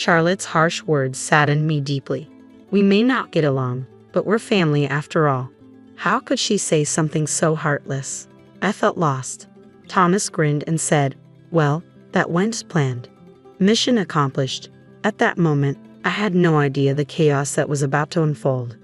Charlotte's harsh words saddened me deeply. We may not get along, but we're family after all. How could she say something so heartless? I felt lost. Thomas grinned and said, "Well, that went as planned. Mission accomplished." At that moment, I had no idea the chaos that was about to unfold.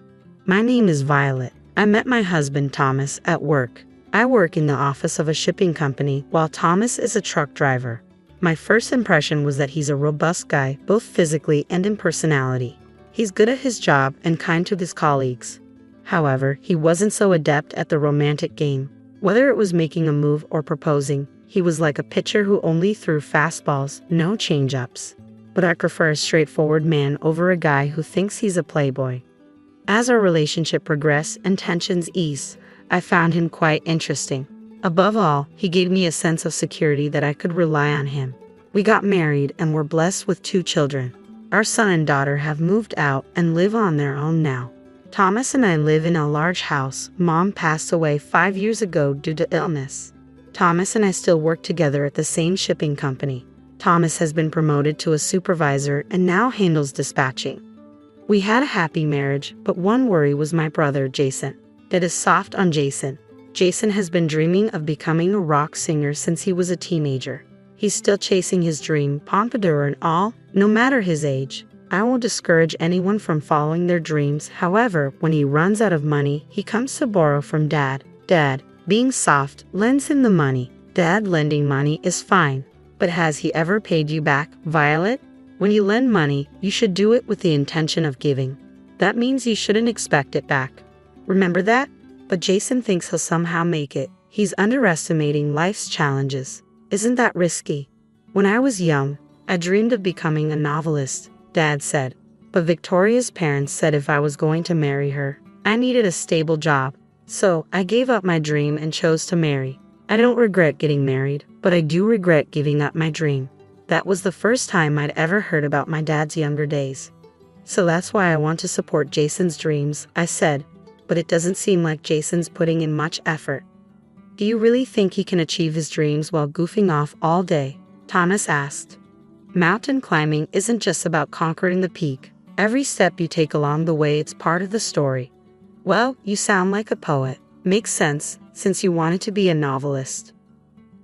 My name is Violet. I met my husband Thomas at work. I work in the office of a shipping company while Thomas is a truck driver. My first impression was that he's a robust guy, both physically and in personality. He's good at his job and kind to his colleagues. However, he wasn't so adept at the romantic game. Whether it was making a move or proposing, he was like a pitcher who only threw fastballs, no change-ups. But I prefer a straightforward man over a guy who thinks he's a playboy. As our relationship progressed and tensions eased, I found him quite interesting. Above all, he gave me a sense of security that I could rely on him. We got married and were blessed with 2 children. Our son and daughter have moved out and live on their own now. Thomas and I live in a large house. Mom passed away 5 years ago due to illness. Thomas and I still work together at the same shipping company. Thomas has been promoted to a supervisor and now handles dispatching. We had a happy marriage, but one worry was my brother, Jason. That is soft on Jason. Jason has been dreaming of becoming a rock singer since he was a teenager. He's still chasing his dream, pompadour and all, no matter his age. I won't discourage anyone from following their dreams. However, when he runs out of money, he comes to borrow from Dad. Dad, being soft, lends him the money. Dad lending money is fine. But has he ever paid you back, Violet? When you lend money, you should do it with the intention of giving. That means you shouldn't expect it back. Remember that? But Jason thinks he'll somehow make it. He's underestimating life's challenges. Isn't that risky? When I was young, I dreamed of becoming a novelist, Dad said. But Victoria's parents said if I was going to marry her, I needed a stable job. So I gave up my dream and chose to marry. I don't regret getting married, but I do regret giving up my dream. That was the first time I'd ever heard about my dad's younger days. So that's why I want to support Jason's dreams, I said. But it doesn't seem like Jason's putting in much effort. Do you really think he can achieve his dreams while goofing off all day? Thomas asked. Mountain climbing isn't just about conquering the peak. Every step you take along the way, it's part of the story. Well, you sound like a poet. Makes sense, since you wanted to be a novelist.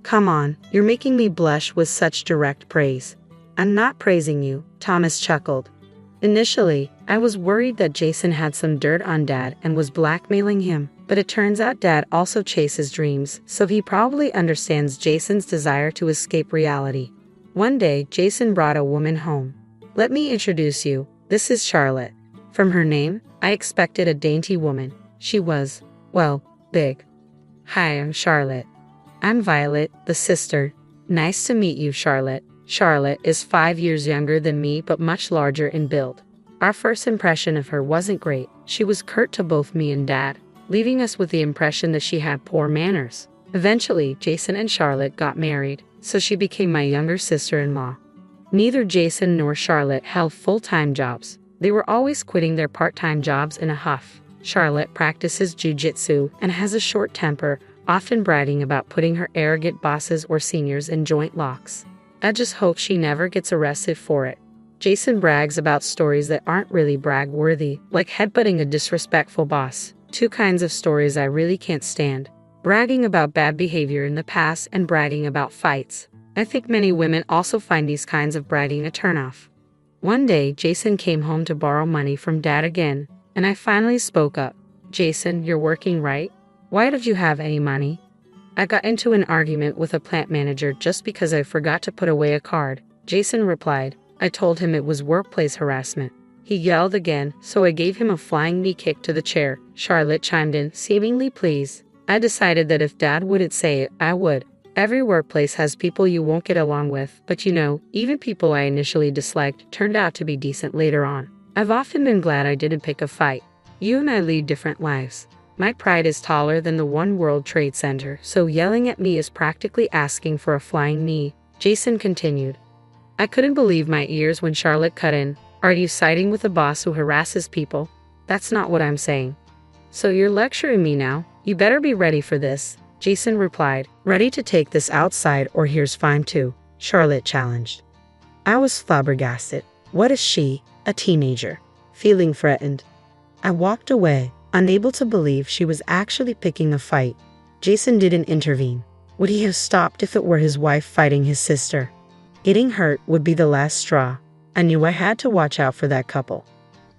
Come on, you're making me blush with such direct praise. I'm not praising you, Thomas chuckled. Initially, I was worried that Jason had some dirt on Dad and was blackmailing him, but it turns out Dad also chases dreams, so he probably understands Jason's desire to escape reality. One day, Jason brought a woman home. Let me introduce you, this is Charlotte. From her name, I expected a dainty woman. She was, well, big. Hi, I'm Charlotte. I'm Violet, the sister. Nice to meet you, Charlotte. Charlotte is 5 years younger than me but much larger in build. Our first impression of her wasn't great. She was curt to both me and Dad, leaving us with the impression that she had poor manners. Eventually, Jason and Charlotte got married, so she became my younger sister-in-law. Neither Jason nor Charlotte held full-time jobs. They were always quitting their part-time jobs in a huff. Charlotte practices jiu-jitsu and has a short temper, often bragging about putting her arrogant bosses or seniors in joint locks. I just hope she never gets arrested for it. Jason brags about stories that aren't really brag-worthy, like headbutting a disrespectful boss. 2 kinds of stories I really can't stand. Bragging about bad behavior in the past and bragging about fights. I think many women also find these kinds of bragging a turnoff. One day, Jason came home to borrow money from Dad again, and I finally spoke up. Jason, you're working, right? Why don't you have any money? I got into an argument with a plant manager just because I forgot to put away a card. Jason replied. I told him it was workplace harassment. He yelled again, so I gave him a flying knee kick to the chair. Charlotte chimed in, seemingly pleased. I decided that if Dad wouldn't say it, I would. Every workplace has people you won't get along with, but you know, even people I initially disliked turned out to be decent later on. I've often been glad I didn't pick a fight. You and I lead different lives. My pride is taller than the One World Trade Center, so yelling at me is practically asking for a flying knee. Jason continued. I couldn't believe my ears when Charlotte cut in. Are you siding with a boss who harasses people? That's not what I'm saying. So you're lecturing me now? You better be ready for this. Jason replied. Ready to take this outside or here's fine too, Charlotte challenged. I was flabbergasted. What is she, a teenager, feeling threatened? I walked away, unable to believe she was actually picking a fight. Jason didn't intervene. Would he have stopped if it were his wife fighting his sister? Getting hurt would be the last straw. I knew I had to watch out for that couple.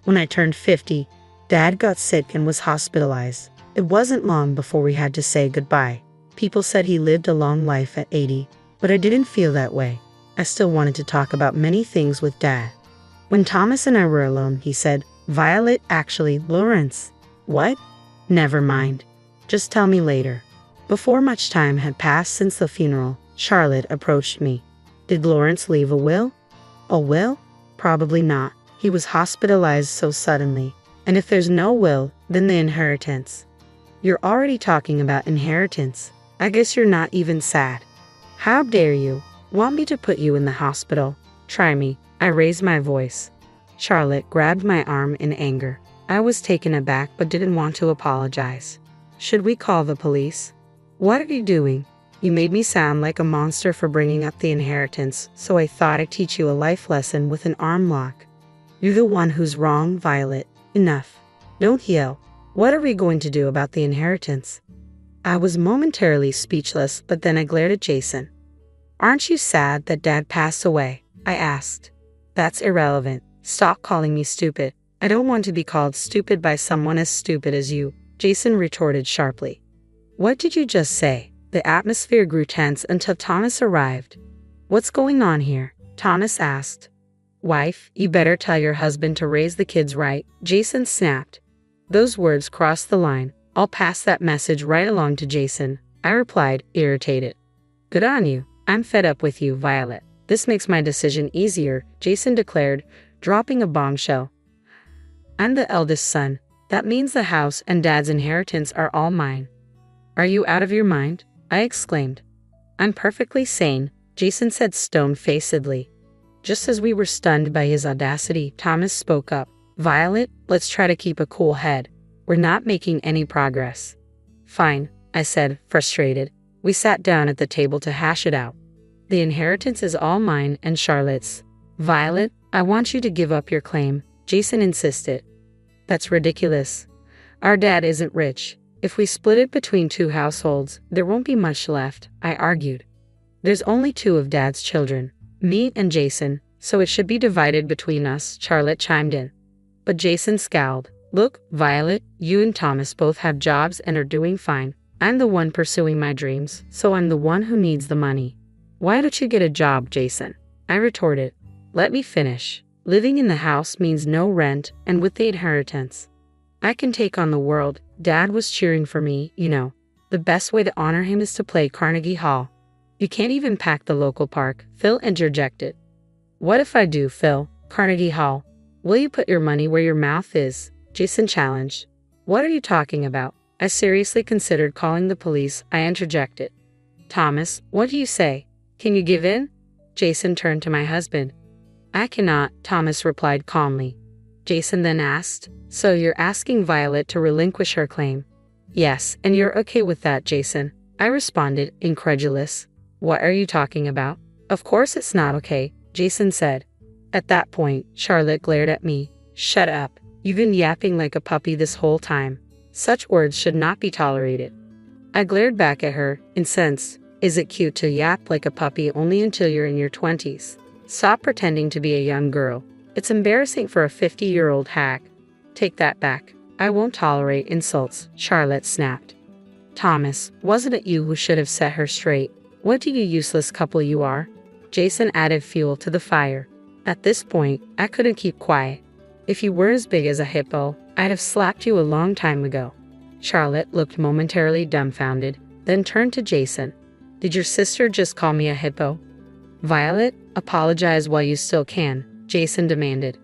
When I turned 50, Dad got sick and was hospitalized. It wasn't long before we had to say goodbye. People said he lived a long life at 80, but I didn't feel that way. I still wanted to talk about many things with Dad. When Thomas and I were alone, he said, "Violet, actually, Lawrence." "What?" "Never mind. Just tell me later." Before much time had passed since the funeral, Charlotte approached me. "Did Lawrence leave a will?" "A will? Probably not. He was hospitalized so suddenly. And if there's no will, then the inheritance." "You're already talking about inheritance. I guess you're not even sad." "How dare you? Want me to put you in the hospital? Try me." I raised my voice. Charlotte grabbed my arm in anger. I was taken aback but didn't want to apologize. "Should we call the police?" "What are you doing? You made me sound like a monster for bringing up the inheritance, so I thought I'd teach you a life lesson with an arm lock." "You're the one who's wrong, Violet. Enough. Don't yell. What are we going to do about the inheritance?" I was momentarily speechless, but then I glared at Jason. "Aren't you sad that Dad passed away?" I asked. "That's irrelevant. Stop calling me stupid. I don't want to be called stupid by someone as stupid as you," Jason retorted sharply. "What did you just say?" The atmosphere grew tense until Thomas arrived. "What's going on here?" Thomas asked. "Wife, you better tell your husband to raise the kids right," Jason snapped. Those words crossed the line. "I'll pass that message right along to Jason," I replied, irritated. "Good on you. I'm fed up with you, Violet. This makes my decision easier," Jason declared, dropping a bombshell. "I'm the eldest son. That means the house and Dad's inheritance are all mine." "Are you out of your mind?" I exclaimed. "I'm perfectly sane," Jason said stone-facedly. Just as we were stunned by his audacity, Thomas spoke up. "Violet, let's try to keep a cool head. We're not making any progress." "Fine," I said, frustrated. We sat down at the table to hash it out. "The inheritance is all mine and Charlotte's." "Violet, I want you to give up your claim," Jason insisted. "That's ridiculous. Our dad isn't rich. If we split it between two households, there won't be much left," I argued. "There's only two of Dad's children, me and Jason, so it should be divided between us," Charlotte chimed in. But Jason scowled. "Look, Violet, you and Thomas both have jobs and are doing fine. I'm the one pursuing my dreams, so I'm the one who needs the money." "Why don't you get a job, Jason?" I retorted. "Let me finish. Living in the house means no rent, and with the inheritance, I can take on the world. Dad was cheering for me, you know. The best way to honor him is to play Carnegie Hall." "You can't even pack the local park," Phil interjected. "What if I do, Phil? Carnegie Hall. Will you put your money where your mouth is?" Jason challenged. "What are you talking about?" I seriously considered calling the police. I interjected. "Thomas, what do you say? Can you give in?" Jason turned to my husband. "I cannot," Thomas replied calmly. Jason then asked, "So you're asking Violet to relinquish her claim?" "Yes, and you're okay with that, Jason?" I responded, incredulous. "What are you talking about?" "Of course it's not okay," Jason said. At that point, Charlotte glared at me. "Shut up. You've been yapping like a puppy this whole time. Such words should not be tolerated." I glared back at her, incensed. "Is it cute to yap like a puppy only until you're in your 20s? Stop pretending to be a young girl. It's embarrassing for a 50-year-old hack." "Take that back. I won't tolerate insults," Charlotte snapped. "Thomas, wasn't it you who should have set her straight? What do you useless couple you are?" Jason added fuel to the fire. At this point, I couldn't keep quiet. "If you were as big as a hippo, I'd have slapped you a long time ago." Charlotte looked momentarily dumbfounded, then turned to Jason. "Did your sister just call me a hippo?" "Violet, apologize while you still can," Jason demanded.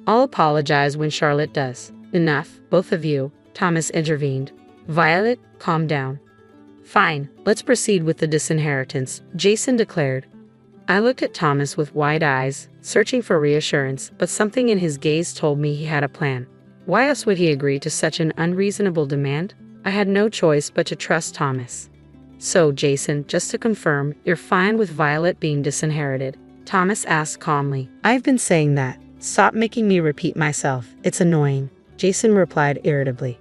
"I'll apologize when Charlotte does." "Enough, both of you," Thomas intervened. "Violet, calm down." "Fine, let's proceed with the disinheritance," Jason declared. I looked at Thomas with wide eyes, searching for reassurance, but something in his gaze told me he had a plan. Why else would he agree to such an unreasonable demand? I had no choice but to trust Thomas. "So, Jason, just to confirm, you're fine with Violet being disinherited?" Thomas asked calmly. "I've been saying that. Stop making me repeat myself. It's annoying, Jason replied irritably.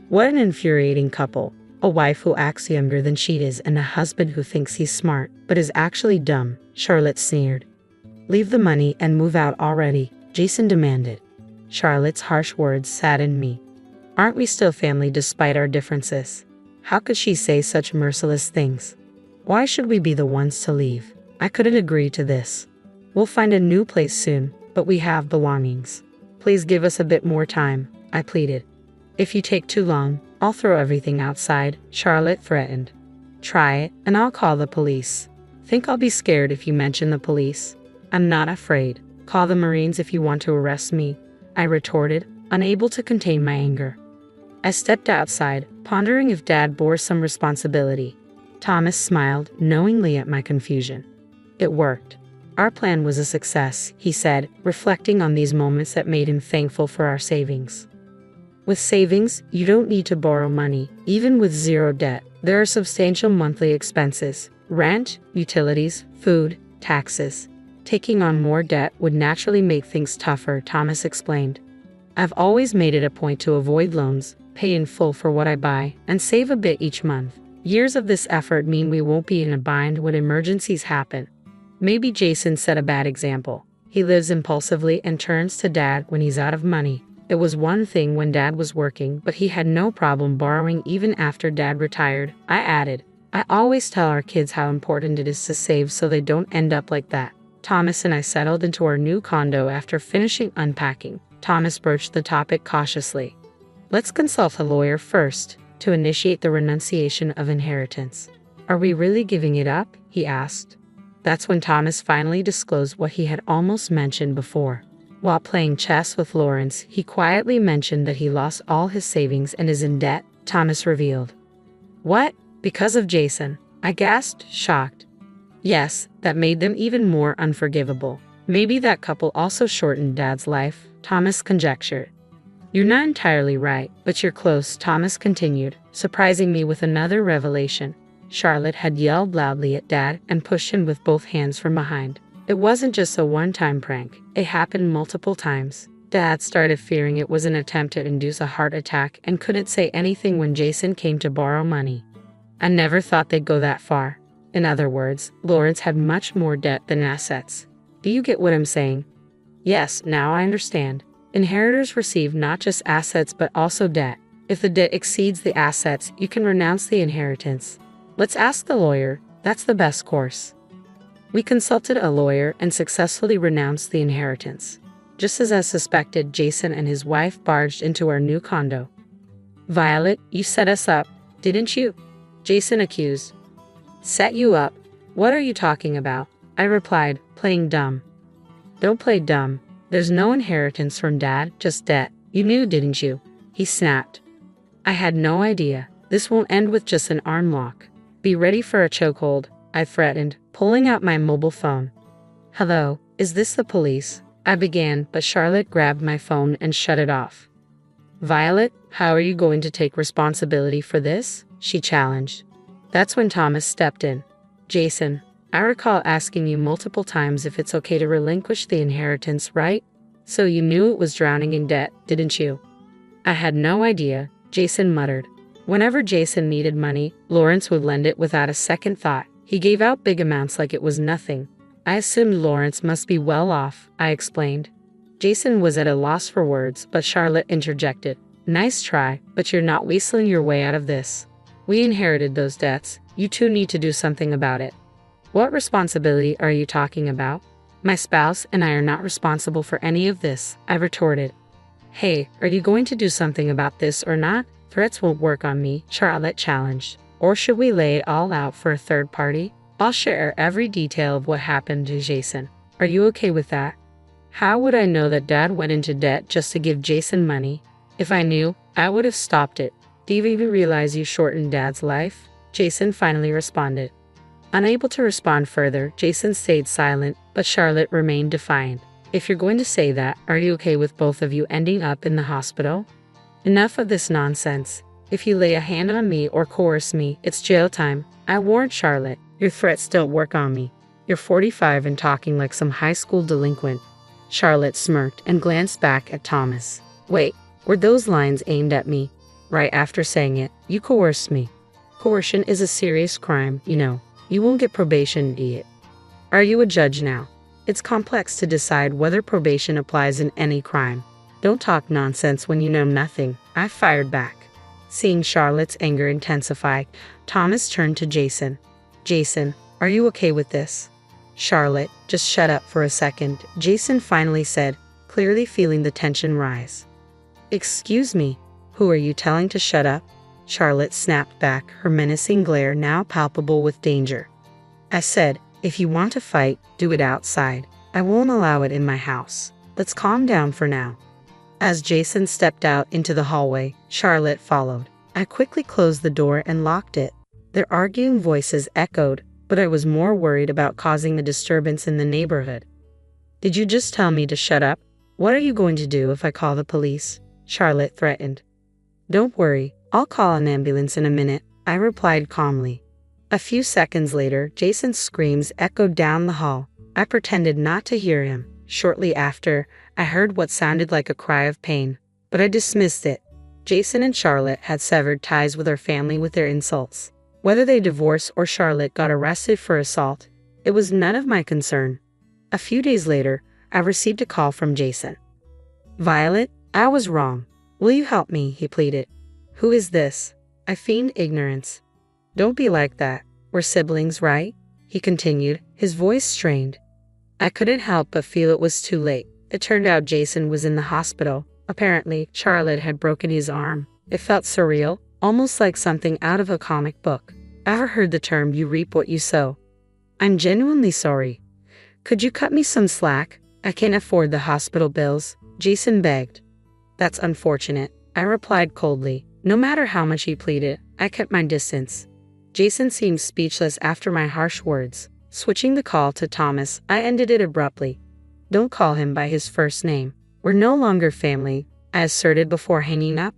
What an infuriating couple. A wife who acts younger than she is and a husband who thinks he's smart but is actually dumb, Charlotte sneered. Leave the money and move out already, Jason demanded. Charlotte's harsh words saddened me. Aren't we still family despite our differences? How could she say such merciless things? Why should we be the ones to leave? I couldn't agree to this. We'll find a new place soon, but we have belongings. Please give us a bit more time, I pleaded. If you take too long, I'll throw everything outside, Charlotte threatened. Try it, and I'll call the police. Think I'll be scared if you mention the police? I'm not afraid. Call the Marines if you want to arrest me, I retorted, unable to contain my anger. I stepped outside, pondering if Dad bore some responsibility. Thomas smiled knowingly at my confusion. It worked. Our plan was a success, he said, reflecting on these moments that made him thankful for our savings. With savings, you don't need to borrow money. Even with zero debt, there are substantial monthly expenses: rent, utilities, food, taxes. Taking on more debt would naturally make things tougher, Thomas explained. I've always made it a point to avoid loans, pay in full for what I buy, and save a bit each month. Years of this effort mean we won't be in a bind when emergencies happen. Maybe Jason set a bad example. He lives impulsively and turns to Dad when he's out of money. It was one thing when Dad was working, but he had no problem borrowing even after Dad retired, I added. I always tell our kids how important it is to save so they don't end up like that. Thomas and I settled into our new condo after finishing unpacking. Thomas broached the topic cautiously. Let's consult a lawyer first to initiate the renunciation of inheritance. Are we really giving it up? He asked. That's when Thomas finally disclosed what he had almost mentioned before. While playing chess with Lawrence, he quietly mentioned that he lost all his savings and is in debt, Thomas revealed. What? Because of Jason? I gasped, shocked. Yes, that made them even more unforgivable. Maybe that couple also shortened Dad's life, Thomas conjectured. You're not entirely right, but you're close, Thomas continued, surprising me with another revelation. Charlotte had yelled loudly at Dad and pushed him with both hands from behind. It wasn't just a one-time prank. It happened multiple times. Dad started fearing it was an attempt to induce a heart attack and couldn't say anything when Jason came to borrow money. I never thought they'd go that far. In other words, Lawrence had much more debt than assets. Do you get what I'm saying? Yes, now I understand. Inheritors receive not just assets but also debt. If the debt exceeds the assets, you can renounce the inheritance. Let's ask the lawyer. That's the best course. We consulted a lawyer and successfully renounced the inheritance. Just as I suspected, Jason and his wife barged into our new condo. Violet, you set us up, didn't you? Jason accused. Set you up? What are you talking about? I replied, playing dumb. Don't play dumb. There's no inheritance from Dad, just debt. You knew, didn't you? He snapped. I had no idea. This won't end with just an arm lock. Be ready for a chokehold, I threatened, pulling out my mobile phone. Hello, is this the police? I began, but Charlotte grabbed my phone and shut it off. Violet, how are you going to take responsibility for this? She challenged. That's when Thomas stepped in. Jason, I recall asking you multiple times if it's okay to relinquish the inheritance, right? So you knew it was drowning in debt, didn't you? I had no idea, Jason muttered. Whenever Jason needed money, Lawrence would lend it without a second thought. He gave out big amounts like it was nothing. I assumed Lawrence must be well off, I explained. Jason was at a loss for words, but Charlotte interjected. Nice try, but you're not weaseling your way out of this. We inherited those debts. You two need to do something about it. What responsibility are you talking about? My spouse and I are not responsible for any of this, I retorted. Hey, are you going to do something about this or not? Threats won't work on me, Charlotte challenged. Or should we lay it all out for a third party? I'll share every detail of what happened to Jason. Are you okay with that? How would I know that Dad went into debt just to give Jason money? If I knew, I would have stopped it. Do you even realize you shortened Dad's life? Jason finally responded. Unable to respond further, Jason stayed silent, but Charlotte remained defiant. If you're going to say that, are you okay with both of you ending up in the hospital? Enough of this nonsense. If you lay a hand on me or coerce me, it's jail time. I warned Charlotte. Your threats don't work on me. You're 45 and talking like some high school delinquent. Charlotte smirked and glanced back at Thomas. Wait, were those lines aimed at me? Right after saying it, you coerced me. Coercion is a serious crime, you know. You won't get probation, idiot. Are you a judge now? It's complex to decide whether probation applies in any crime. Don't talk nonsense when you know nothing, I fired back. Seeing Charlotte's anger intensify, Thomas turned to Jason. Jason, are you okay with this? Charlotte, just shut up for a second, Jason finally said, clearly feeling the tension rise. Excuse me, who are you telling to shut up? Charlotte snapped back, her menacing glare now palpable with danger. I said, if you want to fight, do it outside. I won't allow it in my house. Let's calm down for now. As Jason stepped out into the hallway, Charlotte followed. I quickly closed the door and locked it. Their arguing voices echoed, but I was more worried about causing a disturbance in the neighborhood. Did you just tell me to shut up? What are you going to do if I call the police? Charlotte threatened. Don't worry, I'll call an ambulance in a minute, I replied calmly. A few seconds later, Jason's screams echoed down the hall. I pretended not to hear him. Shortly after, I heard what sounded like a cry of pain, but I dismissed it. Jason and Charlotte had severed ties with our family with their insults. Whether they divorced or Charlotte got arrested for assault, it was none of my concern. A few days later, I received a call from Jason. Violet, I was wrong. Will you help me? He pleaded. Who is this? I feigned ignorance. Don't be like that. We're siblings, right? He continued, his voice strained. I couldn't help but feel it was too late. It turned out Jason was in the hospital. Apparently, Charlotte had broken his arm. It felt surreal, almost like something out of a comic book. Ever heard the term you reap what you sow? I'm genuinely sorry. Could you cut me some slack? I can't afford the hospital bills, Jason begged. That's unfortunate, I replied coldly. No matter how much he pleaded, I kept my distance. Jason seemed speechless after my harsh words. Switching the call to Thomas, I ended it abruptly. Don't call him by his first name. We're no longer family, I asserted before hanging up.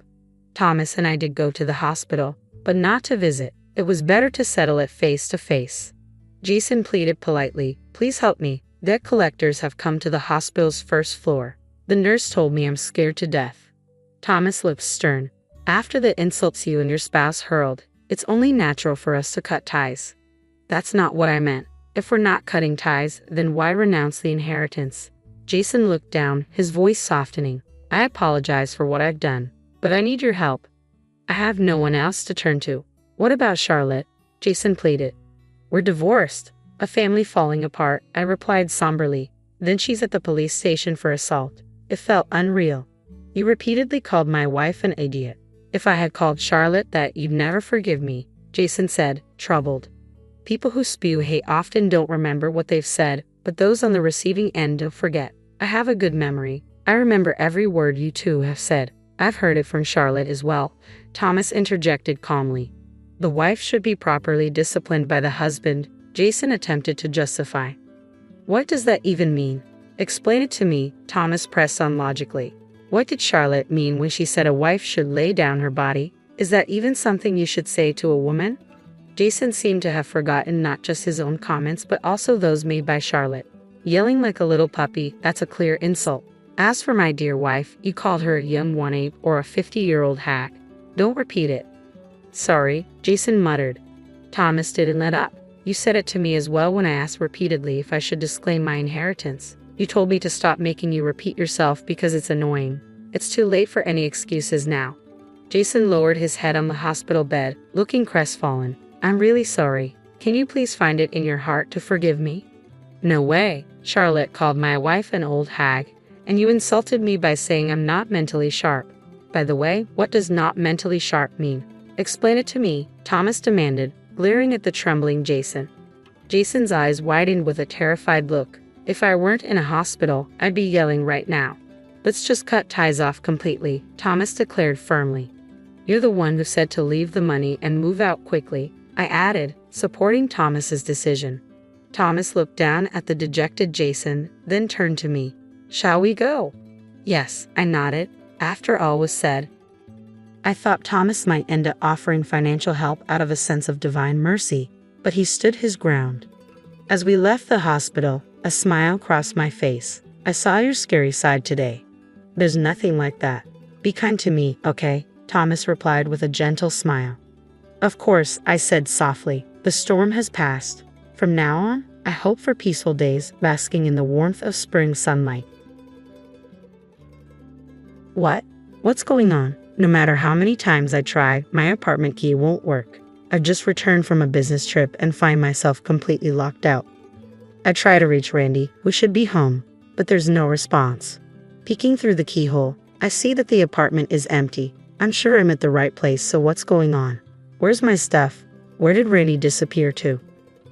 Thomas and I did go to the hospital, but not to visit. It was better to settle it face to face. Jason pleaded politely, please help me. Debt collectors have come to the hospital's first floor. The nurse told me I'm scared to death. Thomas looked stern. After the insults you and your spouse hurled, it's only natural for us to cut ties. That's not what I meant. If we're not cutting ties, then why renounce the inheritance? Jason looked down, his voice softening. I apologize for what I've done, but I need your help. I have no one else to turn to. What about Charlotte? Jason pleaded. We're divorced. A family falling apart, I replied somberly. Then she's at the police station for assault. It felt unreal. You repeatedly called my wife an idiot. If I had called Charlotte that, you'd never forgive me, Jason said, troubled. People who spew hate often don't remember what they've said, but those on the receiving end don't forget. I have a good memory. I remember every word you two have said. I've heard it from Charlotte as well, Thomas interjected calmly. The wife should be properly disciplined by the husband, Jason attempted to justify. What does that even mean? Explain it to me, Thomas pressed on logically. What did Charlotte mean when she said a wife should lay down her body? Is that even something you should say to a woman? Jason seemed to have forgotten not just his own comments but also those made by Charlotte. Yelling like a little puppy, that's a clear insult. As for my dear wife, you called her a young one-ape or a 50-year-old hack. Don't repeat it. Sorry, Jason muttered. Thomas didn't let up. You said it to me as well when I asked repeatedly if I should disclaim my inheritance. You told me to stop making you repeat yourself because it's annoying. It's too late for any excuses now. Jason lowered his head on the hospital bed, looking crestfallen. I'm really sorry. Can you please find it in your heart to forgive me? No way. Charlotte called my wife an old hag, and you insulted me by saying I'm not mentally sharp. By the way, what does not mentally sharp mean? Explain it to me, Thomas demanded, glaring at the trembling Jason. Jason's eyes widened with a terrified look. If I weren't in a hospital, I'd be yelling right now. Let's just cut ties off completely, Thomas declared firmly. You're the one who said to leave the money and move out quickly, I added, supporting Thomas's decision. Thomas looked down at the dejected Jason, then turned to me. Shall we go? Yes, I nodded. After all was said, I thought Thomas might end up offering financial help out of a sense of divine mercy, but he stood his ground. As we left the hospital, a smile crossed my face. I saw your scary side today. There's nothing like that. Be kind to me, okay? Thomas replied with a gentle smile. Of course, I said softly. The storm has passed. From now on, I hope for peaceful days, basking in the warmth of spring sunlight. What? What's going on? No matter how many times I try, my apartment key won't work. I've just returned from a business trip and find myself completely locked out. I try to reach Randy, who should be home, but there's no response. Peeking through the keyhole, I see that the apartment is empty. I'm sure I'm at the right place, so what's going on? Where's my stuff? Where did Randy disappear to?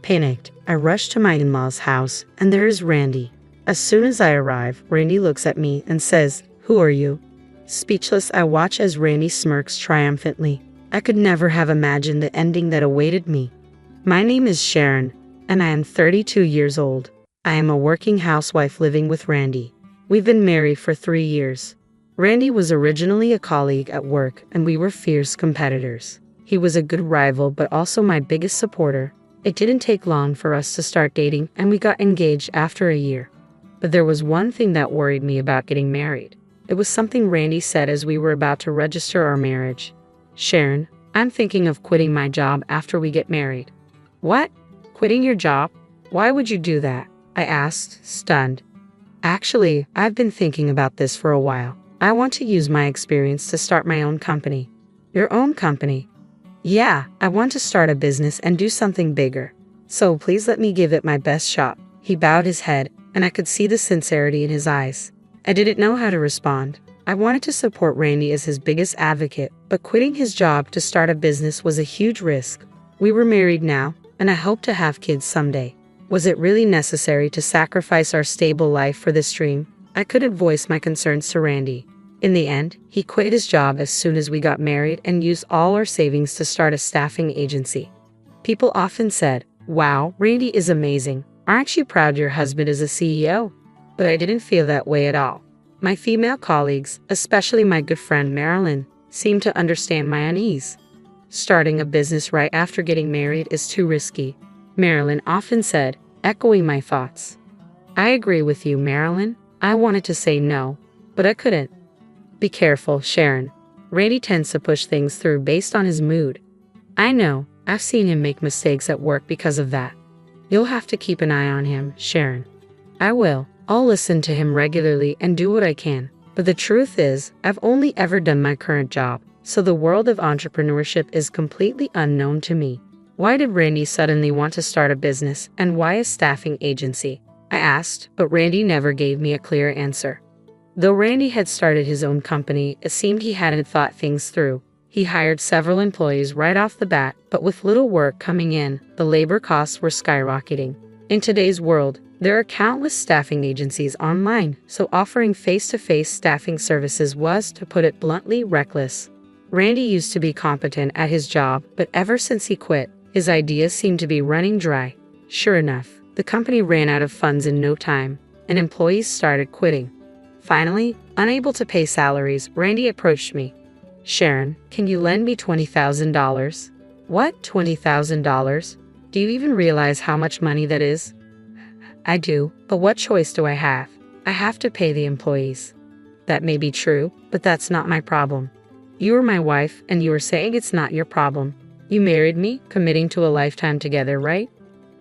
Panicked, I rush to my in-laws' house, and there is Randy. As soon as I arrive, Randy looks at me and says, "Who are you?" Speechless, I watch as Randy smirks triumphantly. I could never have imagined the ending that awaited me. My name is Sharon, and I am 32 years old. I am a working housewife living with Randy. We've been married for 3 years. Randy was originally a colleague at work, and we were fierce competitors. He was a good rival, but also my biggest supporter. It didn't take long for us to start dating, and we got engaged after a year. But there was one thing that worried me about getting married. It was something Randy said as we were about to register our marriage. "Sharon, I'm thinking of quitting my job after we get married." "What? Quitting your job? Why would you do that?" I asked, stunned. "Actually, I've been thinking about this for a while. I want to use my experience to start my own company." "Your own company?" "Yeah, I want to start a business and do something bigger. So please let me give it my best shot." He bowed his head, and I could see the sincerity in his eyes. I didn't know how to respond. I wanted to support Randy as his biggest advocate, but quitting his job to start a business was a huge risk. We were married now, and I hoped to have kids someday. Was it really necessary to sacrifice our stable life for this dream? I couldn't voice my concerns to Randy. In the end, he quit his job as soon as we got married and used all our savings to start a staffing agency. People often said, "Wow, Randy is amazing. Aren't you proud your husband is a CEO?" But I didn't feel that way at all. My female colleagues, especially my good friend Marilyn, seemed to understand my unease. Starting a business right after getting married is too risky, Marilyn often said, echoing my thoughts. I agree with you, Marilyn. I wanted to say no, but I couldn't. Be careful, Sharon. Randy tends to push things through based on his mood. I know, I've seen him make mistakes at work because of that. You'll have to keep an eye on him, Sharon. I will. I'll listen to him regularly and do what I can. But the truth is, I've only ever done my current job, so the world of entrepreneurship is completely unknown to me. Why did Randy suddenly want to start a business, and why a staffing agency? I asked, but Randy never gave me a clear answer. Though Randy had started his own company, it seemed he hadn't thought things through. He hired several employees right off the bat, but with little work coming in, the labor costs were skyrocketing. In today's world, there are countless staffing agencies online, so offering face-to-face staffing services was, to put it bluntly, reckless. Randy used to be competent at his job, but ever since he quit, his ideas seemed to be running dry. Sure enough, the company ran out of funds in no time, and employees started quitting. Finally, unable to pay salaries, Randy approached me. Sharon, can you lend me $20,000? What, $20,000? Do you even realize how much money that is? I do, but what choice do I have? I have to pay the employees. That may be true, but that's not my problem. You are my wife, and you are saying it's not your problem. You married me, committing to a lifetime together, right?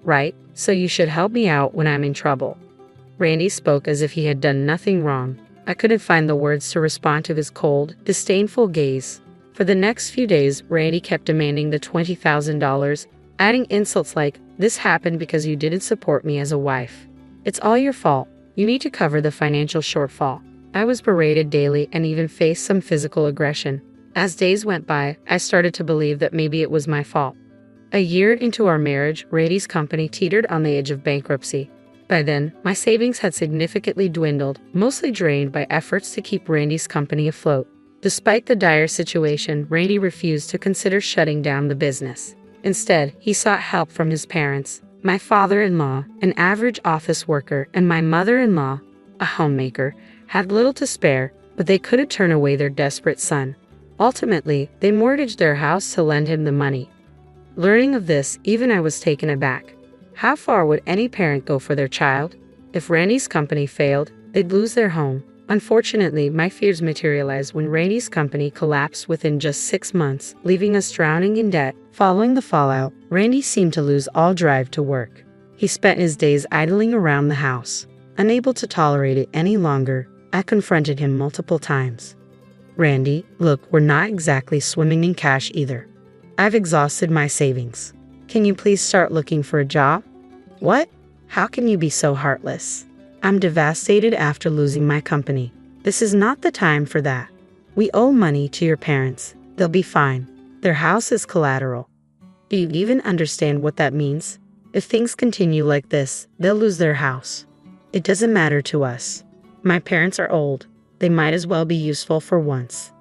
Right, so you should help me out when I'm in trouble. Randy spoke as if he had done nothing wrong. I couldn't find the words to respond to his cold, disdainful gaze. For the next few days, Randy kept demanding the $20,000, adding insults like, "This happened because you didn't support me as a wife. It's all your fault. You need to cover the financial shortfall." I was berated daily and even faced some physical aggression. As days went by, I started to believe that maybe it was my fault. A year into our marriage, Randy's company teetered on the edge of bankruptcy. By then, my savings had significantly dwindled, mostly drained by efforts to keep Randy's company afloat. Despite the dire situation, Randy refused to consider shutting down the business. Instead, he sought help from his parents, my father-in-law, an average office worker, and my mother-in-law, a homemaker, had little to spare, but they couldn't turn away their desperate son. Ultimately, they mortgaged their house to lend him the money. Learning of this, even I was taken aback. How far would any parent go for their child? If Randy's company failed, They'd lose their home. Unfortunately, my fears materialized when Randy's company collapsed within just 6 months, leaving us drowning in debt. Following the fallout, Randy seemed to lose all drive to work. He spent his days idling around the house. Unable to tolerate it any longer, I confronted him multiple times. Randy, look, we're not exactly swimming in cash either. I've exhausted my savings. Can you please start looking for a job? What? How can you be so heartless? I'm devastated after losing my company. This is not the time for that. We owe money to your parents. They'll be fine. Their house is collateral. Do you even understand what that means? If things continue like this, they'll lose their house. It doesn't matter to us. My parents are old. They might as well be useful for once.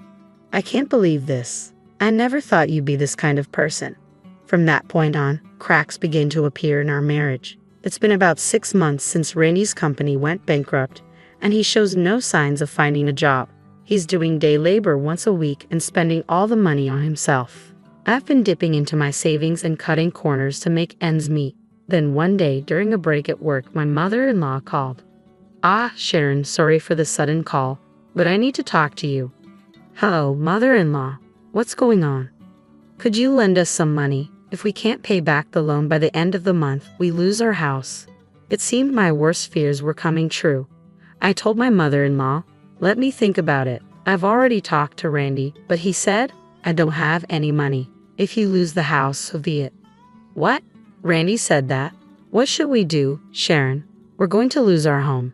I can't believe this. I never thought you'd be this kind of person. From that point on, cracks began to appear in our marriage. It's been about 6 months since Randy's company went bankrupt, and he shows no signs of finding a job. He's doing day labor once a week and spending all the money on himself. I've been dipping into my savings and cutting corners to make ends meet. Then one day, during a break at work, my mother-in-law called. Ah, Sharon, sorry for the sudden call, but I need to talk to you. Hello, mother-in-law. What's going on? Could you lend us some money? If we can't pay back the loan by the end of the month, we lose our house. It seemed my worst fears were coming true. I told my mother-in-law, let me think about it. I've already talked to Randy, but he said, I don't have any money. If you lose the house, so be it. What? Randy said that? What should we do, Sharon? We're going to lose our home.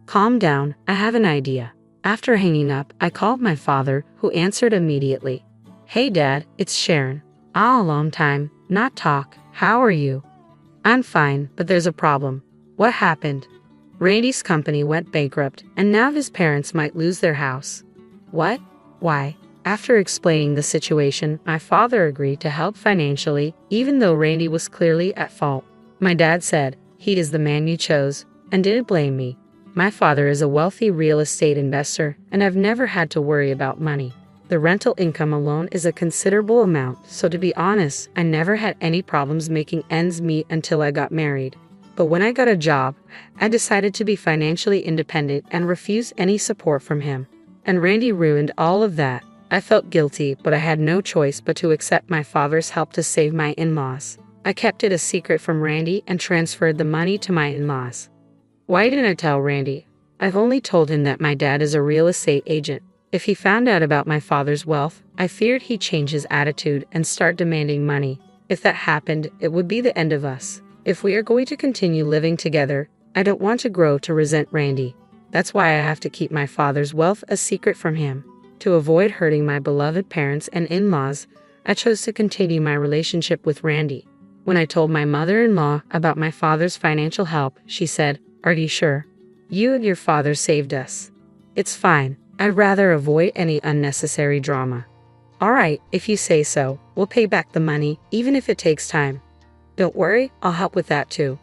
Calm down, I have an idea. After hanging up, I called my father, who answered immediately. Hey Dad, it's Sharon. A long time, not talk. How are you? I'm fine, but there's a problem. What happened? Randy's company went bankrupt, and now his parents might lose their house. What? Why? After explaining the situation, my father agreed to help financially, even though Randy was clearly at fault. My dad said, he is the man you chose, and didn't blame me. My father is a wealthy real estate investor, and I've never had to worry about money. The rental income alone is a considerable amount, so to be honest, I never had any problems making ends meet until I got married. But when I got a job, I decided to be financially independent and refuse any support from him. And Randy ruined all of that. I felt guilty, but I had no choice but to accept my father's help to save my in-laws. I kept it a secret from Randy and transferred the money to my in-laws. Why didn't I tell Randy? I've only told him that my dad is a real estate agent. If he found out about my father's wealth, I feared he'd change his attitude and start demanding money. If that happened, it would be the end of us. If we are going to continue living together, I don't want to grow to resent Randy. That's why I have to keep my father's wealth a secret from him. To avoid hurting my beloved parents and in-laws, I chose to continue my relationship with Randy. When I told my mother-in-law about my father's financial help, she said, "Are you sure? You and your father saved us. It's fine. I'd rather avoid any unnecessary drama." All right, if you say so, we'll pay back the money, even if it takes time. Don't worry, I'll help with that too.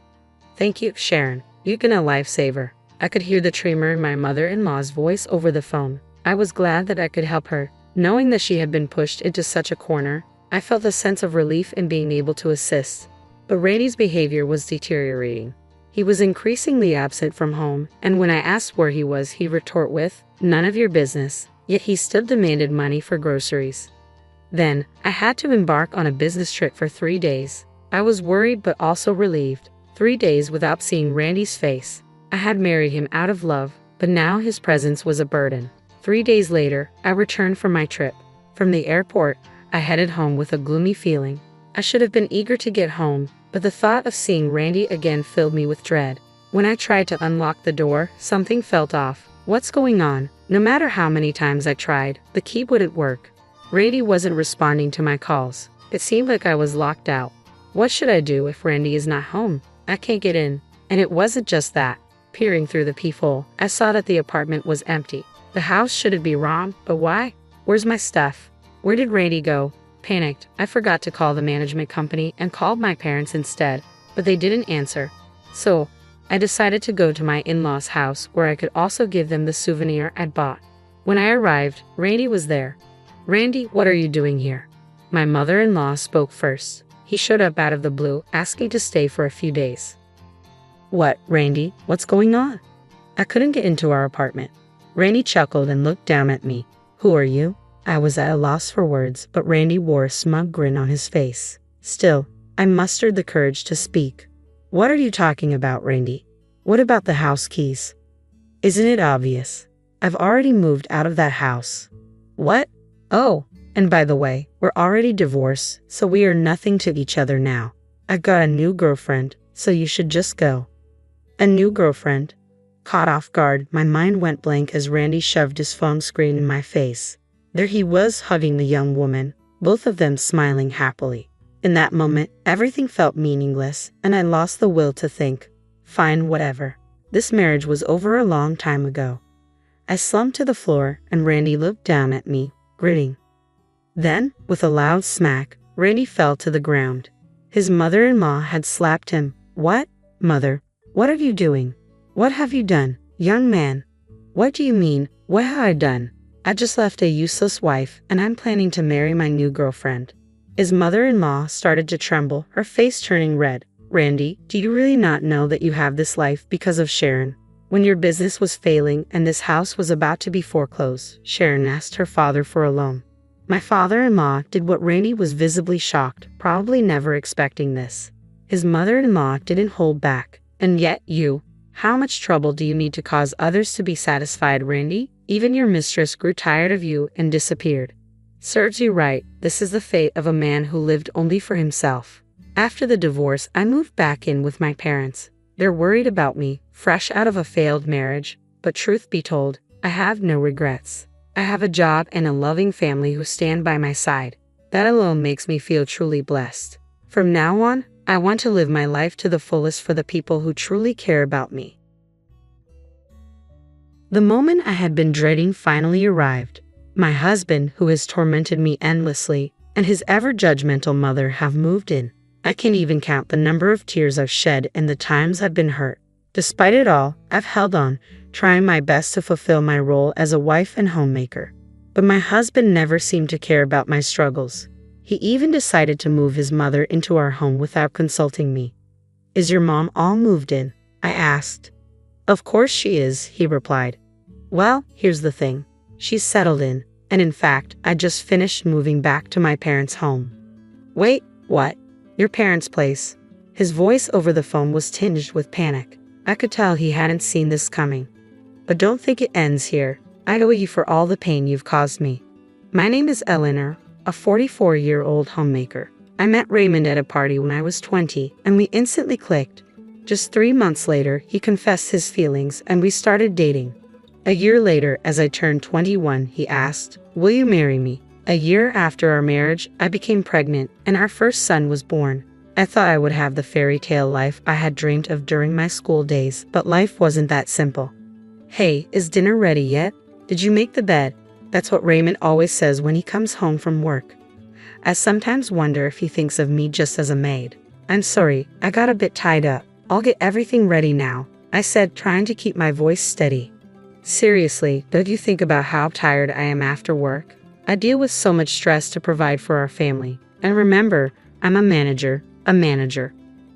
Thank you, Sharon. You've been a lifesaver. I could hear the tremor in my mother-in-law's voice over the phone. I was glad that I could help her. Knowing that she had been pushed into such a corner, I felt a sense of relief in being able to assist. But Randy's behavior was deteriorating. He was increasingly absent from home, and when I asked where he was, he retorted with, "None of your business," yet he still demanded money for groceries. Then, I had to embark on a business trip for 3 days. I was worried but also relieved. 3 days without seeing Randy's face. I had married him out of love, but now his presence was a burden. 3 days later, I returned from my trip. From the airport, I headed home with a gloomy feeling. I should have been eager to get home, but the thought of seeing Randy again filled me with dread. When I tried to unlock the door, something felt off. What's going on? No matter how many times I tried, the key wouldn't work. Randy wasn't responding to my calls. It seemed like I was locked out. What should I do if Randy is not home? I can't get in. And it wasn't just that. Peering through the peephole, I saw that the apartment was empty. The house shouldn't be wrong, but why? Where's my stuff? Where did Randy go? Panicked, I forgot to call the management company and called my parents instead, but they didn't answer. So, I decided to go to my in-laws' house where I could also give them the souvenir I'd bought. When I arrived, Randy was there. "Randy, what are you doing here?" My mother-in-law spoke first. He showed up out of the blue, asking to stay for a few days. "What, Randy? What's going on?" I couldn't get into our apartment. Randy chuckled and looked down at me. Who are you? I was at a loss for words, but Randy wore a smug grin on his face. Still, I mustered the courage to speak. What are you talking about, Randy? What about the house keys? Isn't it obvious? I've already moved out of that house. What? Oh, and by the way, we're already divorced, so we are nothing to each other now. I've got a new girlfriend, so you should just go. A new girlfriend? Caught off guard, my mind went blank as Randy shoved his phone screen in my face. There he was hugging the young woman, both of them smiling happily. In that moment, everything felt meaningless, and I lost the will to think. Fine, whatever. This marriage was over a long time ago. I slumped to the floor, and Randy looked down at me, grinning. Then, with a loud smack, Randy fell to the ground. His mother-in-law had slapped him. What? Mother, what are you doing? What have you done, young man? What do you mean, what have I done? I just left a useless wife, and I'm planning to marry my new girlfriend. His mother-in-law started to tremble, her face turning red. Randy, do you really not know that you have this life because of Sharon? When your business was failing and this house was about to be foreclosed, Sharon asked her father for a loan. My father-in-law did what Randy was visibly shocked, probably never expecting this. His mother-in-law didn't hold back. And yet you, how much trouble do you need to cause others to be satisfied, Randy? Even your mistress grew tired of you and disappeared. Serves you right, this is the fate of a man who lived only for himself. After the divorce, I moved back in with my parents. They're worried about me, fresh out of a failed marriage, but truth be told, I have no regrets. I have a job and a loving family who stand by my side. That alone makes me feel truly blessed. From now on, I want to live my life to the fullest for the people who truly care about me. The moment I had been dreading finally arrived. My husband, who has tormented me endlessly, and his ever-judgmental mother have moved in. I can't even count the number of tears I've shed and the times I've been hurt. Despite it all, I've held on, trying my best to fulfill my role as a wife and homemaker. But my husband never seemed to care about my struggles. He even decided to move his mother into our home without consulting me. Is your mom all moved in? I asked. Of course she is, he replied. Well, here's the thing. She's settled in, and in fact, I just finished moving back to my parents' home. Wait, what? Your parents' place? His voice over the phone was tinged with panic. I could tell he hadn't seen this coming. But don't think it ends here. I owe you for all the pain you've caused me. My name is Eleanor, a 44-year-old homemaker. I met Raymond at a party when I was 20, and we instantly clicked. Just 3 months later, he confessed his feelings, and we started dating. A year later, as I turned 21, he asked, "Will you marry me?" A year after our marriage, I became pregnant, and our first son was born. I thought I would have the fairy tale life I had dreamed of during my school days, but life wasn't that simple. Hey, is dinner ready yet? Did you make the bed? That's what Raymond always says when he comes home from work. I sometimes wonder if he thinks of me just as a maid. I'm sorry, I got a bit tied up. I'll get everything ready now, I said, trying to keep my voice steady. Seriously, don't you think about how tired I am after work? I deal with so much stress to provide for our family. And remember, I'm a manager.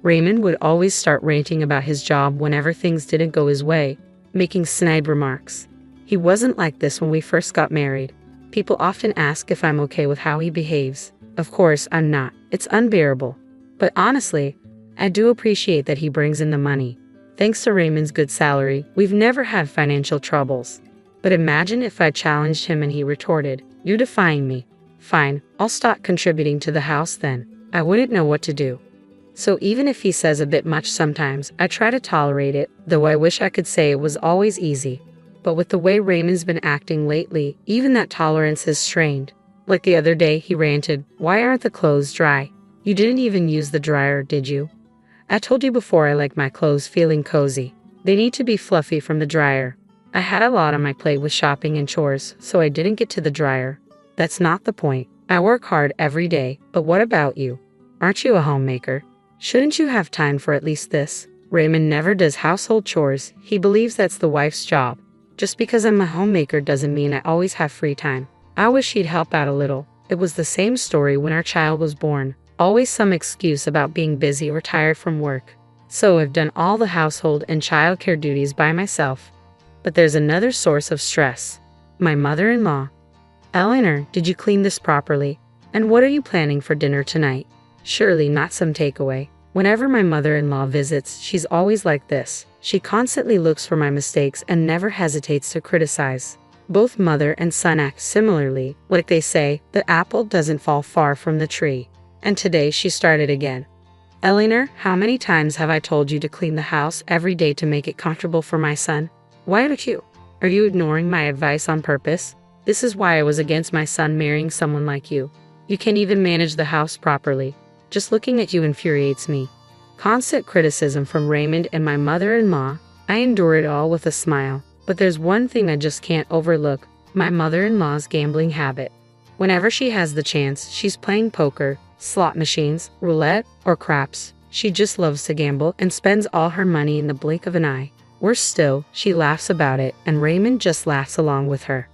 Raymond would always start ranting about his job whenever things didn't go his way, making snide remarks. He wasn't like this when we first got married. People often ask if I'm okay with how he behaves. Of course, I'm not. It's unbearable. But honestly, I do appreciate that he brings in the money. Thanks to Raymond's good salary, we've never had financial troubles. But imagine if I challenged him and he retorted, "You're defying me." Fine, I'll stop contributing to the house then. I wouldn't know what to do. So even if he says a bit much sometimes, I try to tolerate it, though I wish I could say it was always easy. But with the way Raymond's been acting lately, even that tolerance is strained. Like the other day, he ranted, "Why aren't the clothes dry? You didn't even use the dryer, did you? I told you before I like my clothes feeling cozy. They need to be fluffy from the dryer. I had a lot on my plate with shopping and chores, so I didn't get to the dryer. That's not the point. I work hard every day, but what about you? Aren't you a homemaker? Shouldn't you have time for at least this?" Raymond never does household chores. He believes that's the wife's job. Just because I'm a homemaker doesn't mean I always have free time. I wish he'd help out a little. It was the same story when our child was born. Always some excuse about being busy or tired from work. So I've done all the household and childcare duties by myself. But there's another source of stress. My mother-in-law. Eleanor, did you clean this properly? And what are you planning for dinner tonight? Surely not some takeaway. Whenever my mother-in-law visits, she's always like this. She constantly looks for my mistakes and never hesitates to criticize. Both mother and son act similarly. Like they say, the apple doesn't fall far from the tree. And today she started again. Eleanor, how many times have I told you to clean the house every day to make it comfortable for my son? Why don't you? Are you ignoring my advice on purpose? This is why I was against my son marrying someone like you. You can't even manage the house properly. Just looking at you infuriates me. Constant criticism from Raymond and my mother-in-law. I endure it all with a smile. But there's one thing I just can't overlook, my mother-in-law's gambling habit. Whenever she has the chance, she's playing poker, slot machines, roulette, or craps. She just loves to gamble and spends all her money in the blink of an eye. Worse still, she laughs about it, and Raymond just laughs along with her.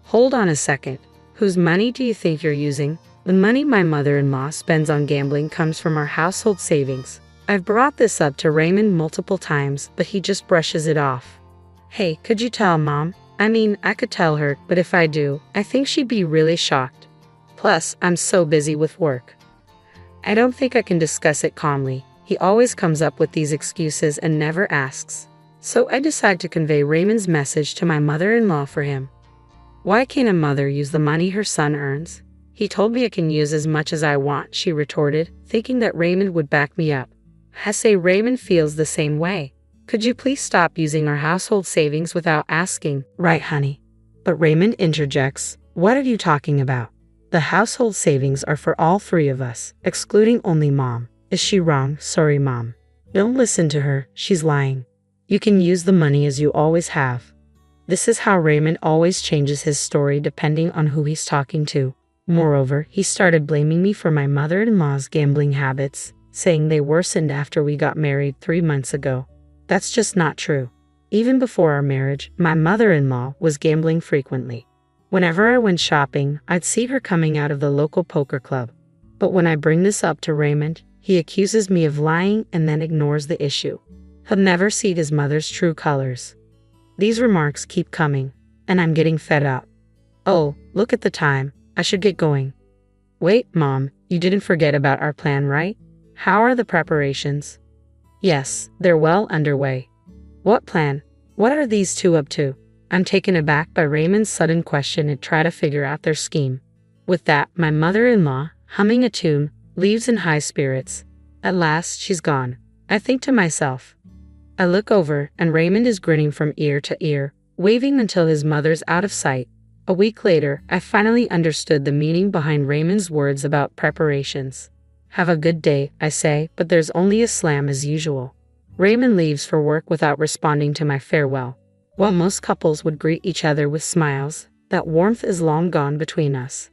Hold on a second. Whose money do you think you're using? The money my mother-in-law spends on gambling comes from our household savings. I've brought this up to Raymond multiple times, but he just brushes it off. Hey, could you tell Mom? I mean, I could tell her, but if I do, I think she'd be really shocked. Plus, I'm so busy with work. I don't think I can discuss it calmly. He always comes up with these excuses and never asks. So I decide to convey Raymond's message to my mother-in-law for him. Why can't a mother use the money her son earns? He told me I can use as much as I want, she retorted, thinking that Raymond would back me up. I say Raymond feels the same way. Could you please stop using our household savings without asking? Right, honey. But Raymond interjects, what are you talking about? The household savings are for all three of us, excluding only Mom. Is she wrong? Sorry, Mom. Don't listen to her, she's lying. You can use the money as you always have. This is how Raymond always changes his story depending on who he's talking to. Moreover, he started blaming me for my mother-in-law's gambling habits, saying they worsened after we got married 3 months ago. That's just not true. Even before our marriage, my mother-in-law was gambling frequently. Whenever I went shopping, I'd see her coming out of the local poker club. But when I bring this up to Raymond, he accuses me of lying and then ignores the issue. He'll never see his mother's true colors. These remarks keep coming, and I'm getting fed up. Oh, look at the time. I should get going. Wait, Mom, you didn't forget about our plan, right? How are the preparations? Yes, they're well underway. What plan? What are these two up to? I'm taken aback by Raymond's sudden question and try to figure out their scheme. With that, my mother-in-law, humming a tune, leaves in high spirits. At last, she's gone. I think to myself. I look over, and Raymond is grinning from ear to ear, waving until his mother's out of sight. A week later, I finally understood the meaning behind Raymond's words about preparations. Have a good day, I say, but there's only a slam as usual. Raymond leaves for work without responding to my farewell. While most couples would greet each other with smiles, that warmth is long gone between us.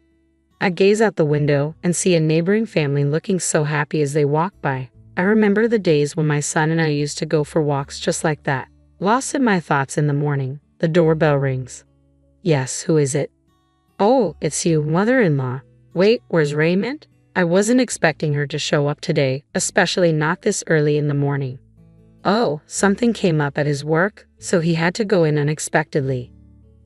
I gaze out the window and see a neighboring family looking so happy as they walk by. I remember the days when my son and I used to go for walks just like that. Lost in my thoughts in the morning, the doorbell rings. Yes, who is it? Oh, it's you, mother-in-law. Wait, where's Raymond? I wasn't expecting her to show up today, especially not this early in the morning. Oh, something came up at his work, so he had to go in unexpectedly.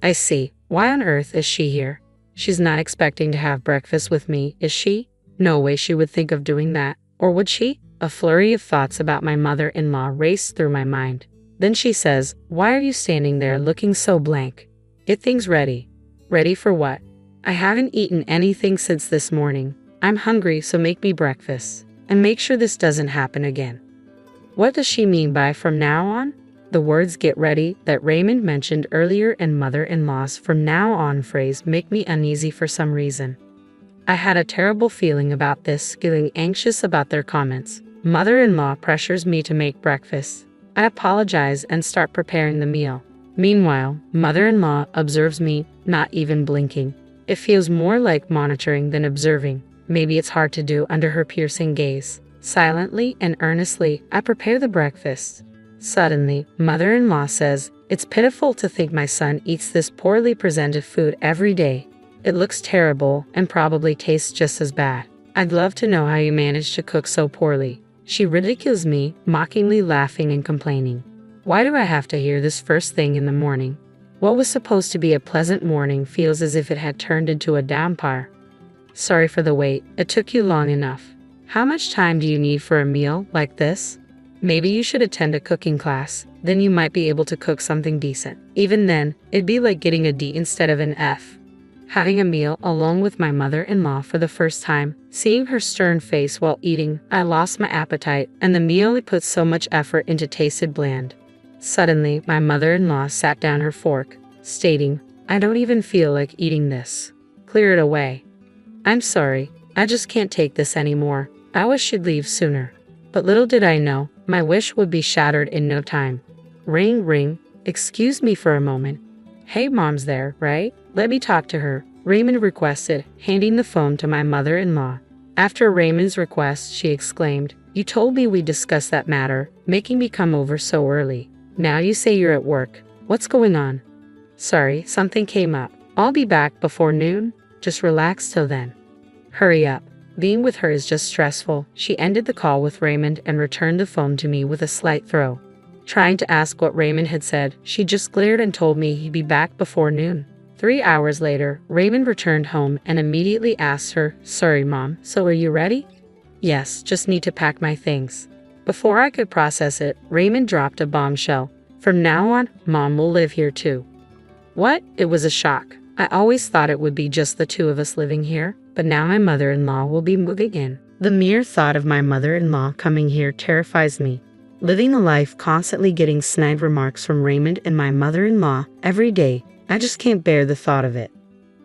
I see. Why on earth is she here? She's not expecting to have breakfast with me, is she? No way she would think of doing that, or would she? A flurry of thoughts about my mother-in-law raced through my mind. Then she says, why are you standing there looking so blank? Get things ready. Ready for what? I haven't eaten anything since this morning. I'm hungry, so make me breakfast. And make sure this doesn't happen again. What does she mean by from now on? The words get ready that Raymond mentioned earlier and mother-in-law's from now on phrase make me uneasy for some reason. I had a terrible feeling about this, feeling anxious about their comments. Mother-in-law pressures me to make breakfast. I apologize and start preparing the meal. Meanwhile, mother-in-law observes me, not even blinking. It feels more like monitoring than observing. Maybe it's hard to do under her piercing gaze. Silently and earnestly, I prepare the breakfast. Suddenly, mother-in-law says, it's pitiful to think my son eats this poorly presented food every day. It looks terrible and probably tastes just as bad. I'd love to know how you managed to cook so poorly. She ridicules me, mockingly laughing and complaining. Why do I have to hear this first thing in the morning? What was supposed to be a pleasant morning feels as if it had turned into a downpour. Sorry for the wait, it took you long enough. How much time do you need for a meal like this? Maybe you should attend a cooking class, then you might be able to cook something decent. Even then, it'd be like getting a D instead of an F. Having a meal alone with my mother-in-law for the first time, seeing her stern face while eating, I lost my appetite, and the meal it put so much effort into tasted bland. Suddenly, my mother-in-law sat down her fork, stating, "I don't even feel like eating this. Clear it away." "I'm sorry, I just can't take this anymore. I wish she'd leave sooner." But little did I know, my wish would be shattered in no time. Ring, ring. Excuse me for a moment. "Hey, Mom's there, right? Let me talk to her," Raymond requested, handing the phone to my mother-in-law. After Raymond's request, she exclaimed, "You told me we'd discuss that matter, making me come over so early. Now you say you're at work. What's going on?" "Sorry, something came up. I'll be back before noon. Just relax till then." "Hurry up. Being with her is just stressful." She ended the call with Raymond and returned the phone to me with a slight throw. Trying to ask what Raymond had said, she just glared and told me he'd be back before noon. 3 hours later, Raymond returned home and immediately asked her, "Sorry, Mom, so are you ready?" "Yes, just need to pack my things." Before I could process it, Raymond dropped a bombshell. "From now on, Mom will live here too." What? It was a shock. I always thought it would be just the two of us living here, but now my mother-in-law will be moving in. The mere thought of my mother-in-law coming here terrifies me. Living a life constantly getting snide remarks from Raymond and my mother-in-law every day, I just can't bear the thought of it.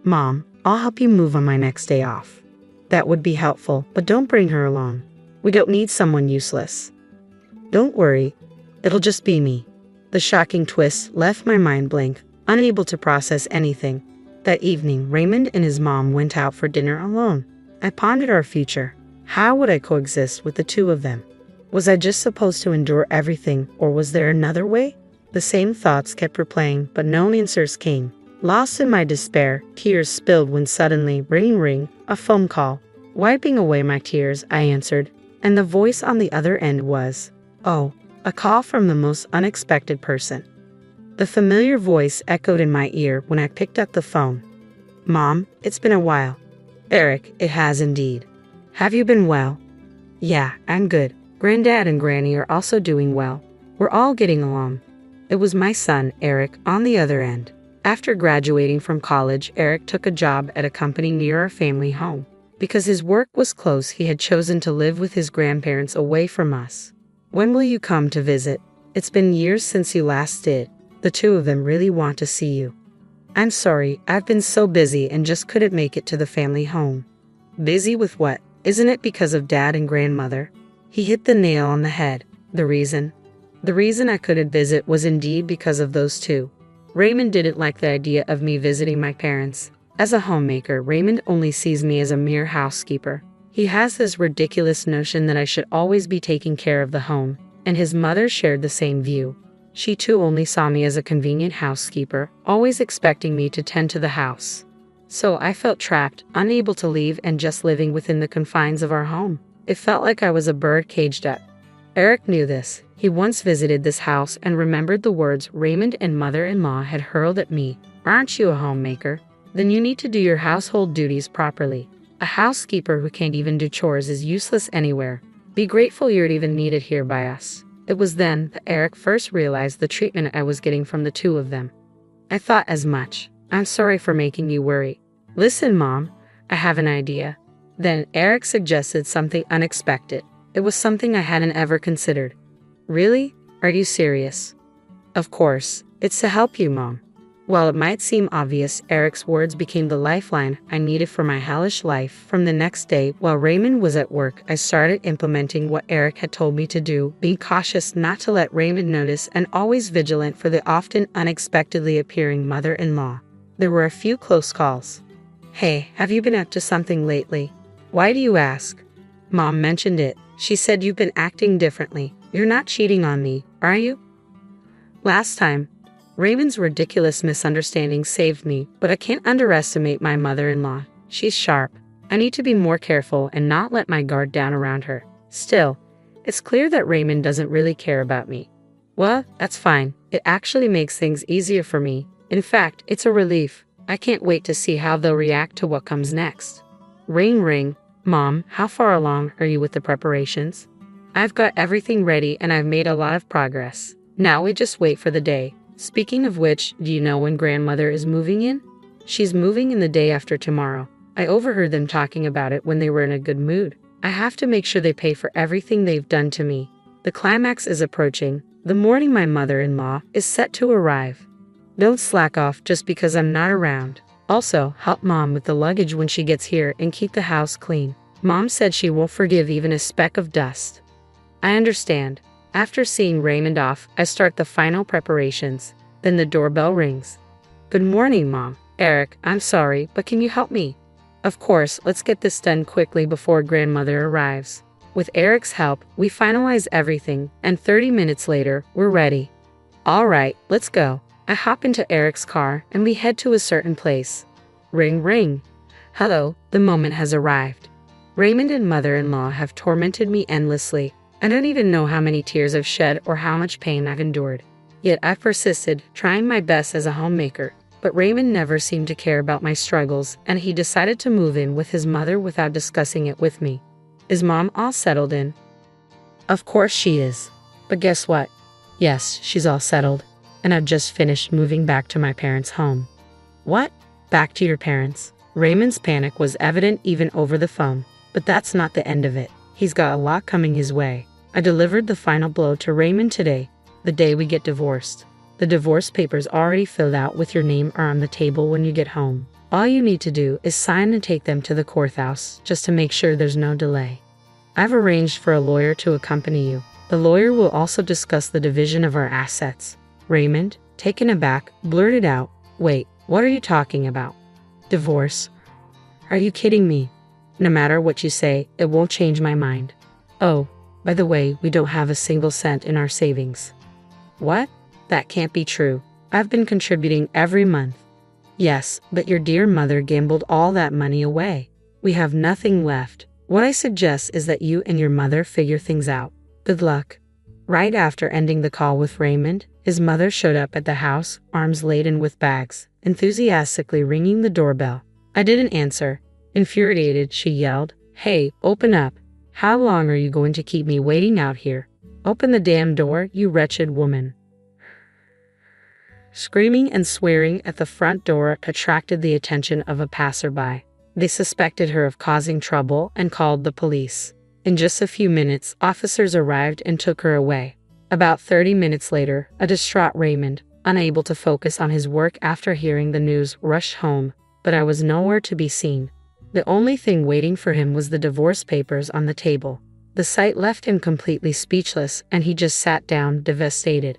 "Mom, I'll help you move on my next day off." "That would be helpful, but don't bring her along. We don't need someone useless." "Don't worry, it'll just be me." The shocking twist left my mind blank, unable to process anything. That evening, Raymond and his mom went out for dinner alone. I pondered our future. How would I coexist with the two of them? Was I just supposed to endure everything, or was there another way? The same thoughts kept replaying, but no answers came. Lost in my despair, tears spilled when suddenly, ring ring, a phone call. Wiping away my tears, I answered, and the voice on the other end was, "Oh," a call from the most unexpected person. The familiar voice echoed in my ear when I picked up the phone. "Mom, it's been a while." "Eric, it has indeed. Have you been well?" "Yeah, I'm good. Granddad and Granny are also doing well. We're all getting along." It was my son, Eric, on the other end. After graduating from college, Eric took a job at a company near our family home. Because his work was close, he had chosen to live with his grandparents away from us. "When will you come to visit? It's been years since you last did. The two of them really want to see you." "I'm sorry, I've been so busy and just couldn't make it to the family home." "Busy with what? Isn't it because of Dad and Grandmother?" He hit the nail on the head. The reason I couldn't visit was indeed because of those two. Raymond didn't like the idea of me visiting my parents. As a homemaker, Raymond only sees me as a mere housekeeper. He has this ridiculous notion that I should always be taking care of the home, and his mother shared the same view. She too only saw me as a convenient housekeeper, always expecting me to tend to the house. So I felt trapped, unable to leave and just living within the confines of our home. It felt like I was a bird caged up. Eric knew this. He once visited this house and remembered the words Raymond and mother-in-law had hurled at me. "Aren't you a homemaker? Then you need to do your household duties properly. A housekeeper who can't even do chores is useless anywhere. Be grateful you're even needed here by us." It was then that Eric first realized the treatment I was getting from the two of them. "I thought as much. I'm sorry for making you worry." "Listen, Mom, I have an idea." Then Eric suggested something unexpected. It was something I hadn't ever considered. "Really? Are you serious?" "Of course. It's to help you, Mom." While it might seem obvious, Eric's words became the lifeline I needed for my hellish life. From the next day, while Raymond was at work, I started implementing what Eric had told me to do, being cautious not to let Raymond notice and always vigilant for the often unexpectedly appearing mother-in-law. There were a few close calls. "Hey, have you been up to something lately?" "Why do you ask?" "Mom mentioned it. She said you've been acting differently. You're not cheating on me, are you?" Last time, Raymond's ridiculous misunderstanding saved me, but I can't underestimate my mother-in-law. She's sharp. I need to be more careful and not let my guard down around her. Still, it's clear that Raymond doesn't really care about me. Well, that's fine. It actually makes things easier for me. In fact, it's a relief. I can't wait to see how they'll react to what comes next. Ring ring. Mom, how far along are you with the preparations? I've got everything ready and I've made a lot of progress. Now we just wait for the day. Speaking of which, do you know when grandmother is moving in? She's moving in the day after tomorrow. I overheard them talking about it when they were in a good mood. I have to make sure they pay for everything they've done to me. The climax is approaching. The morning my mother-in-law is set to arrive. Don't slack off just because I'm not around. Also, help Mom with the luggage when she gets here and keep the house clean. Mom said she won't forgive even a speck of dust. I understand. After seeing Raymond off, I start the final preparations. Then the doorbell rings. Good morning, Mom. Eric, I'm sorry, but can you help me? Of course, let's get this done quickly before grandmother arrives. With Eric's help, we finalize everything, and 30 minutes later, we're ready. All right, let's go. I hop into Eric's car, and we head to a certain place. Ring ring. Hello, the moment has arrived. Raymond and mother-in-law have tormented me endlessly. I don't even know how many tears I've shed or how much pain I've endured. Yet I've persisted, trying my best as a homemaker. But Raymond never seemed to care about my struggles, and he decided to move in with his mother without discussing it with me. Is Mom all settled in? Of course she is. But guess what? Yes, she's all settled. And I've just finished moving back to my parents' home. What? Back to your parents? Raymond's panic was evident even over the phone. But that's not the end of it. He's got a lot coming his way. I delivered the final blow to Raymond today, the day we get divorced. The divorce papers already filled out with your name are on the table when you get home. All you need to do is sign and take them to the courthouse, just to make sure there's no delay. I've arranged for a lawyer to accompany you. The lawyer will also discuss the division of our assets. Raymond, taken aback, blurted out, "Wait, what are you talking about? Divorce? Are you kidding me? No matter what you say, it won't change my mind. Oh, by the way, we don't have a single cent in our savings." What? That can't be true. I've been contributing every month. Yes, but your dear mother gambled all that money away. We have nothing left. What I suggest is that you and your mother figure things out. Good luck. Right after ending the call with Raymond, his mother showed up at the house, arms laden with bags, enthusiastically ringing the doorbell. I didn't answer. Infuriated, she yelled, "Hey, open up. How long are you going to keep me waiting out here? Open the damn door, you wretched woman." Screaming and swearing at the front door attracted the attention of a passerby. They suspected her of causing trouble and called the police. In just a few minutes, officers arrived and took her away. About 30 minutes later, a distraught Raymond, unable to focus on his work after hearing the news, rushed home, but I was nowhere to be seen. The only thing waiting for him was the divorce papers on the table. The sight left him completely speechless, and he just sat down, devastated.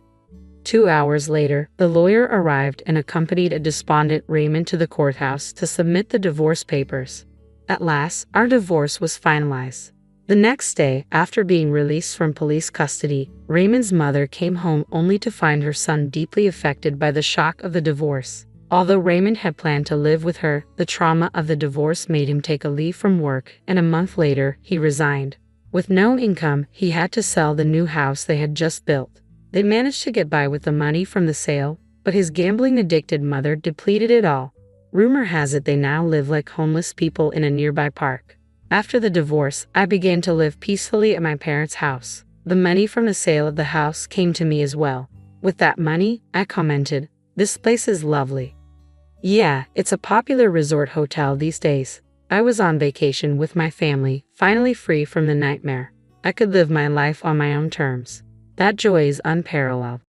2 hours later, the lawyer arrived and accompanied a despondent Raymond to the courthouse to submit the divorce papers. At last, our divorce was finalized. The next day, after being released from police custody, Raymond's mother came home only to find her son deeply affected by the shock of the divorce. Although Raymond had planned to live with her, the trauma of the divorce made him take a leave from work, and a month later, he resigned. With no income, he had to sell the new house they had just built. They managed to get by with the money from the sale, but his gambling-addicted mother depleted it all. Rumor has it they now live like homeless people in a nearby park. After the divorce, I began to live peacefully at my parents' house. The money from the sale of the house came to me as well. With that money, I commented, "This place is lovely." Yeah, it's a popular resort hotel these days. I was on vacation with my family, finally free from the nightmare. I could live my life on my own terms. That joy is unparalleled.